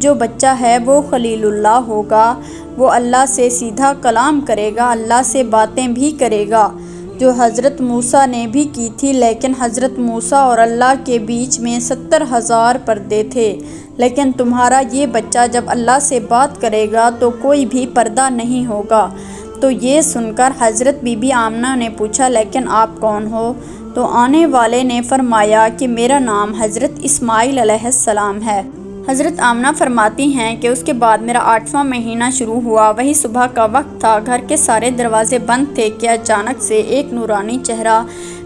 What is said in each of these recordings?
جو بچہ ہے وہ خلیل اللہ ہوگا، وہ اللہ سے سیدھا کلام کرے گا، اللہ سے باتیں بھی کرے گا، جو حضرت موسیٰ نے بھی کی تھی، لیکن حضرت موسیٰ اور اللہ کے بیچ میں 70,000 پردے تھے، لیکن تمہارا یہ بچہ جب اللہ سے بات کرے گا تو کوئی بھی پردہ نہیں ہوگا۔ تو یہ سن کر حضرت بی بی آمنہ نے پوچھا، لیکن آپ کون ہو؟ تو آنے والے نے فرمایا کہ میرا نام حضرت اسماعیل علیہ السلام ہے۔ حضرت آمنہ فرماتی ہیں کہ اس کے بعد میرا 8واں مہینہ شروع ہوا، وہی صبح کا وقت تھا، گھر کے سارے دروازے بند تھے کہ اچانک سے ایک نورانی چہرہ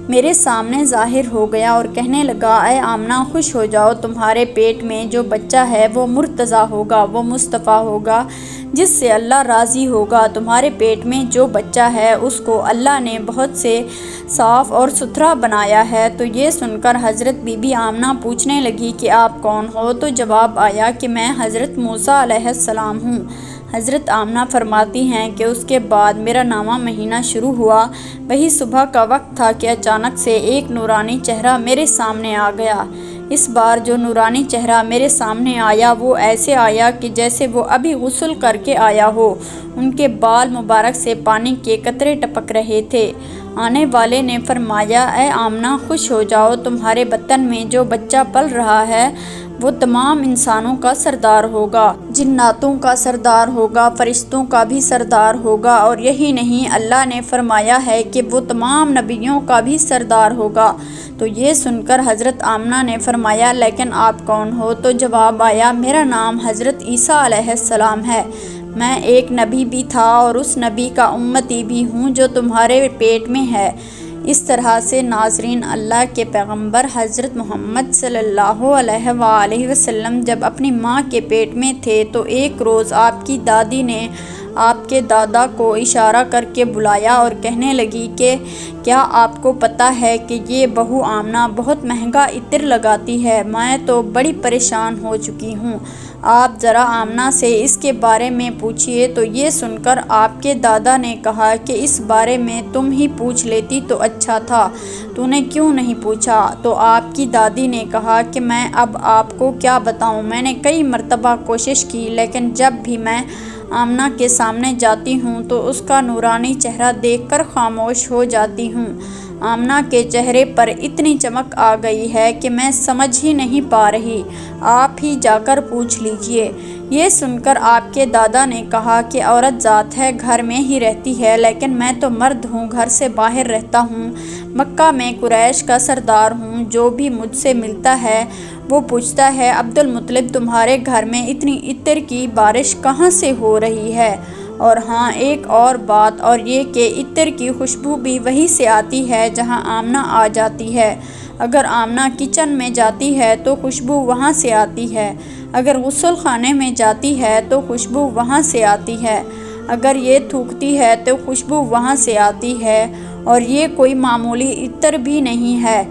میرے سامنے ظاہر ہو گیا اور کہنے لگا، اے آمنہ خوش ہو جاؤ، تمہارے پیٹ میں جو بچہ ہے وہ مرتضیٰ ہوگا، وہ مصطفیٰ ہوگا جس سے اللہ راضی ہوگا۔ تمہارے پیٹ میں جو بچہ ہے اس کو اللہ نے بہت سے صاف اور ستھرا بنایا ہے۔ تو یہ سن کر حضرت بی بی آمنہ پوچھنے لگی کہ آپ کون ہو؟ تو جواب آیا کہ میں حضرت موسیٰ علیہ السلام ہوں۔ حضرت آمنہ فرماتی ہیں کہ اس کے بعد میرا 9واں مہینہ شروع ہوا، وہی صبح کا وقت تھا کہ اچانک سے ایک نورانی چہرہ میرے سامنے آ گیا۔ اس بار جو نورانی چہرہ میرے سامنے آیا وہ ایسے آیا کہ جیسے وہ ابھی غسل کر کے آیا ہو، ان کے بال مبارک سے پانی کے قطرے ٹپک رہے تھے۔ آنے والے نے فرمایا، اے آمنہ خوش ہو جاؤ، تمہارے بطن میں جو بچہ پل رہا ہے وہ تمام انسانوں کا سردار ہوگا، جناتوں کا سردار ہوگا، فرشتوں کا بھی سردار ہوگا، اور یہی نہیں اللہ نے فرمایا ہے کہ وہ تمام نبیوں کا بھی سردار ہوگا۔ تو یہ سن کر حضرت آمنہ نے فرمایا، لیکن آپ کون ہو؟ تو جواب آیا، میرا نام حضرت عیسیٰ علیہ السلام ہے، میں ایک نبی بھی تھا اور اس نبی کا امتی بھی ہوں جو تمہارے پیٹ میں ہے۔ اس طرح سے ناظرین، اللہ کے پیغمبر حضرت محمد صلی اللہ علیہ وآلہ وسلم جب اپنی ماں کے پیٹ میں تھے تو ایک روز آپ کی دادی نے آپ کے دادا کو اشارہ کر کے بلایا اور کہنے لگی کہ کیا آپ کو پتہ ہے کہ یہ بہو آمنہ بہت مہنگا عطر لگاتی ہے، میں تو بڑی پریشان ہو چکی ہوں، آپ ذرا آمنہ سے اس کے بارے میں پوچھئے۔ تو یہ سن کر آپ کے دادا نے کہا کہ اس بارے میں تم ہی پوچھ لیتی تو اچھا تھا، تو نے کیوں نہیں پوچھا؟ تو آپ کی دادی نے کہا کہ میں اب آپ کو کیا بتاؤں، میں نے کئی مرتبہ کوشش کی، لیکن جب بھی میں آمنہ کے سامنے جاتی ہوں تو اس کا نورانی چہرہ دیکھ کر خاموش ہو جاتی ہوں۔ آمنہ کے چہرے پر اتنی چمک آ گئی ہے کہ میں سمجھ ہی نہیں پا رہی، آپ ہی جا کر پوچھ لیجئے۔ یہ سن کر آپ کے دادا نے کہا کہ عورت ذات ہے، گھر میں ہی رہتی ہے، لیکن میں تو مرد ہوں، گھر سے باہر رہتا ہوں، مکہ میں قریش کا سردار ہوں، جو بھی مجھ سے ملتا ہے وہ پوچھتا ہے، عبد المطلب تمہارے گھر میں اتنی عطر کی بارش کہاں سے ہو رہی ہے؟ اور ہاں ایک اور بات، اور یہ کہ عطر کی خوشبو بھی وہیں سے آتی ہے جہاں آمنہ آ جاتی ہے، اگر آمنہ کچن میں جاتی ہے تو خوشبو وہاں سے آتی ہے، اگر غسل خانے میں جاتی ہے تو خوشبو وہاں سے آتی ہے، اگر یہ تھوکتی ہے تو خوشبو وہاں سے آتی ہے، اور یہ کوئی معمولی عطر بھی نہیں ہے،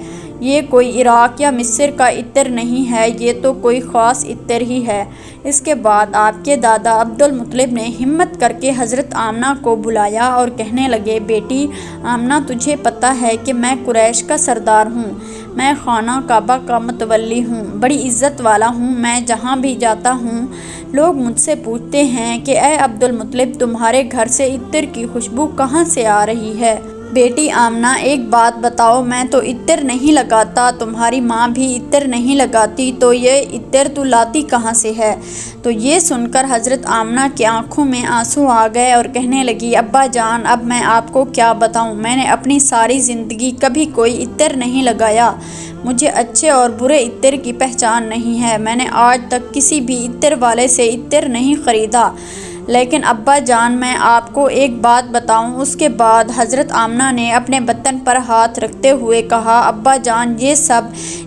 یہ کوئی عراق یا مصر کا عطر نہیں ہے، یہ تو کوئی خاص عطر ہی ہے۔ اس کے بعد آپ کے دادا عبد المطلب نے ہمت کر کے حضرت آمنہ کو بلایا اور کہنے لگے، بیٹی آمنہ تجھے پتہ ہے کہ میں قریش کا سردار ہوں، میں خانہ کعبہ کا متولی ہوں، بڑی عزت والا ہوں، میں جہاں بھی جاتا ہوں لوگ مجھ سے پوچھتے ہیں کہ اے عبد المطلب تمہارے گھر سے عطر کی خوشبو کہاں سے آ رہی ہے؟ بیٹی آمنہ ایک بات بتاؤ، میں تو عطر نہیں لگاتا، تمہاری ماں بھی عطر نہیں لگاتی، تو یہ عطر تو لاتی کہاں سے ہے؟ تو یہ سن کر حضرت آمنہ کی آنکھوں میں آنسو آ گئے اور کہنے لگی، ابا جان اب میں آپ کو کیا بتاؤں، میں نے اپنی ساری زندگی کبھی کوئی عطر نہیں لگایا، مجھے اچھے اور برے عطر کی پہچان نہیں ہے، میں نے آج تک کسی بھی عطر والے سے عطر نہیں خریدا، لیکن ابا جان میں آپ کو ایک بات بتاؤں۔ اس کے بعد حضرت آمنہ نے اپنے بطن پر ہاتھ رکھتے ہوئے کہا، ابا جان یہ سب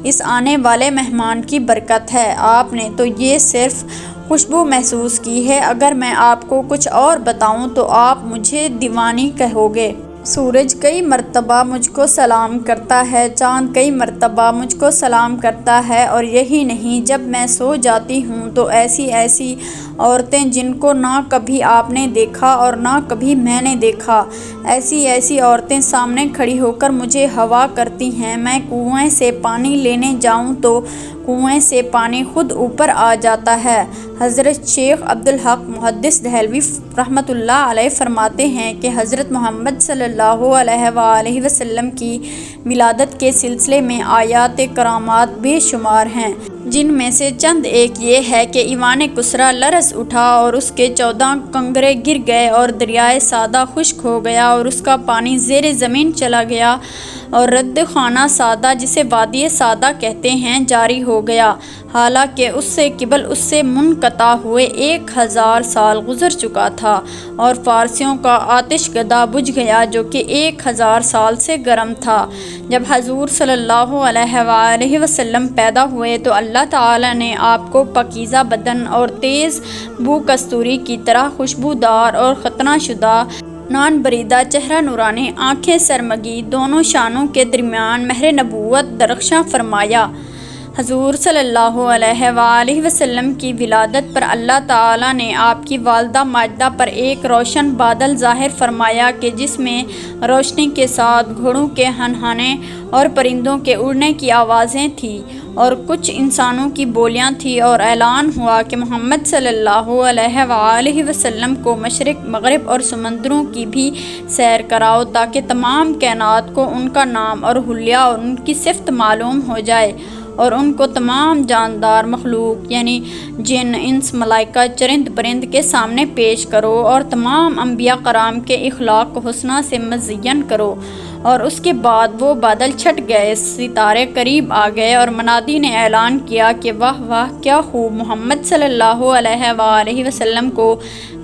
اس آنے والے مہمان کی برکت ہے، آپ نے تو یہ صرف خوشبو محسوس کی ہے، اگر میں آپ کو کچھ اور بتاؤں تو آپ مجھے دیوانی کہو گے۔ سورج کئی مرتبہ مجھ کو سلام کرتا ہے، چاند کئی مرتبہ مجھ کو سلام کرتا ہے، اور یہی نہیں جب میں سو جاتی ہوں تو ایسی ایسی عورتیں جن کو نہ کبھی آپ نے دیکھا اور نہ کبھی میں نے دیکھا، ایسی ایسی عورتیں سامنے کھڑی ہو کر مجھے ہوا کرتی ہیں، میں کنویں سے پانی لینے جاؤں تو کنویں سے پانی خود اوپر آ جاتا ہے۔ حضرت شیخ عبدالحق محدث دہلوی رحمۃ اللہ علیہ فرماتے ہیں کہ حضرت محمد صلی اللہ علیہ وآلہ وسلم کی ولادت کے سلسلے میں آیات کرامات بے شمار ہیں، جن میں سے چند ایک یہ ہے کہ ایوان کسریٰ لرز اٹھا اور اس کے 14 کنگرے گر گئے اور دریائے سادہ خشک ہو گیا اور اس کا پانی زیر زمین چلا گیا اور رد خانہ سادہ، جسے وادی سادہ کہتے ہیں، جاری ہو گیا، حالانکہ اس سے قبل اس سے منقطع ہوئے 1000 سال گزر چکا تھا، اور فارسیوں کا آتش گدھا بجھ گیا جو کہ 1000 سال سے گرم تھا۔ جب حضور صلی اللہ علیہ وآلہ وسلم پیدا ہوئے تو اللہ تعالیٰ نے آپ کو پاکیزہ بدن اور تیز بو کستوری کی طرح خوشبودار اور ختنہ شدہ نان بریدہ چہرہ، نورانی آنکھیں، سرمگی دونوں شانوں کے درمیان مہر نبوت درخشاں فرمایا۔ حضور صلی اللہ علیہ وآلہ وسلم کی ولادت پر اللہ تعالیٰ نے آپ کی والدہ ماجدہ پر ایک روشن بادل ظاہر فرمایا کہ جس میں روشنی کے ساتھ گھوڑوں کے ہنہانے اور پرندوں کے اڑنے کی آوازیں تھیں اور کچھ انسانوں کی بولیاں تھیں، اور اعلان ہوا کہ محمد صلی اللہ علیہ وآلہ وسلم کو مشرق مغرب اور سمندروں کی بھی سیر کراؤ تاکہ تمام کائنات کو ان کا نام اور حلیہ اور ان کی صفت معلوم ہو جائے، اور ان کو تمام جاندار مخلوق یعنی جن، انس، ملائکہ، چرند پرند کے سامنے پیش کرو، اور تمام انبیاء کرام کے اخلاق و حسنہ سے مزین کرو۔ اور اس کے بعد وہ بادل چھٹ گئے، ستارے قریب آ گئے، اور منادی نے اعلان کیا کہ واہ واہ، کیا خوب، محمد صلی اللہ علیہ وآلہ وسلم کو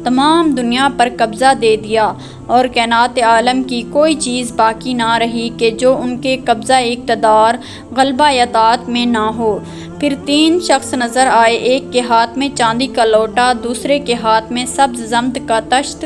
تمام دنیا پر قبضہ دے دیا، اور کائنات عالم کی کوئی چیز باقی نہ رہی کہ جو ان کے قبضہ اقتدار، غلبہ یا طاعت میں نہ ہو۔ پھر 3 شخص نظر آئے، ایک کے ہاتھ میں چاندی کا لوٹا، دوسرے کے ہاتھ میں سبز زمت کا تشت،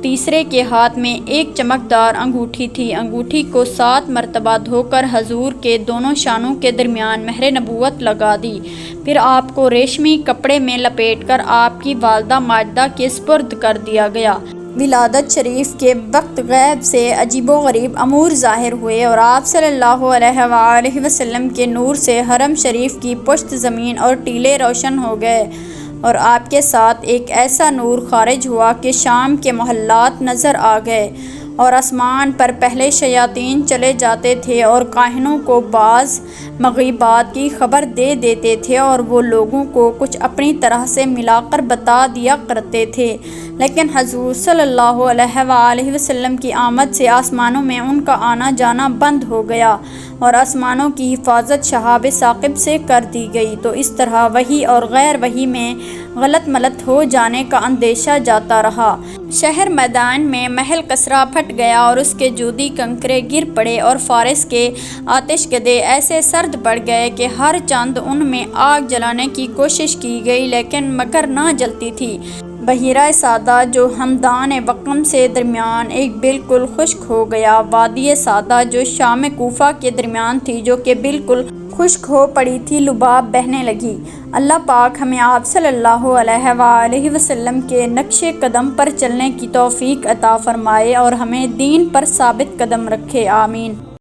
تیسرے کے ہاتھ میں ایک چمکدار انگوٹھی تھی۔ انگوٹھی کو 7 مرتبہ دھو کر حضور کے دونوں شانوں کے درمیان مہر نبوت لگا دی، پھر آپ کو ریشمی کپڑے میں لپیٹ کر آپ کی والدہ ماجدہ کے سپرد کر دیا گیا۔ ولادت شریف کے وقت غیب سے عجیب و غریب امور ظاہر ہوئے، اور آپ صلی اللہ علیہ وآلہ وسلم کے نور سے حرم شریف کی پشت زمین اور ٹیلے روشن ہو گئے، اور آپ کے ساتھ ایک ایسا نور خارج ہوا کہ شام کے محلات نظر آ گئے، اور آسمان پر پہلے شیاطین چلے جاتے تھے اور کاہنوں کو بعض مغیبات کی خبر دے دیتے تھے، اور وہ لوگوں کو کچھ اپنی طرح سے ملا کر بتا دیا کرتے تھے، لیکن حضور صلی اللہ علیہ وآلہ وسلم کی آمد سے آسمانوں میں ان کا آنا جانا بند ہو گیا، اور آسمانوں کی حفاظت شہاب ثاقب سے کر دی گئی، تو اس طرح وحی اور غیر وحی میں غلط ملت ہو جانے کا اندیشہ جاتا رہا۔ شہر میدان میں محل کسریٰ پھٹ گیا اور اس کے جودی کنکرے گر پڑے، اور فارس کے آتش گدھے ایسے سرد پڑ گئے کہ ہر چند ان میں آگ جلانے کی کوشش کی گئی لیکن مگر نہ جلتی تھی۔ بحیرہ سادہ جو ہمدان وقم سے درمیان ایک بالکل خشک ہو گیا، وادی سادہ جو شام کوفہ کے درمیان تھی جو کہ بالکل خشک ہو پڑی تھی، لباب بہنے لگی۔ اللہ پاک ہمیں آپ صلی اللہ علیہ وآلہ وسلم کے نقش قدم پر چلنے کی توفیق عطا فرمائے اور ہمیں دین پر ثابت قدم رکھے، آمین۔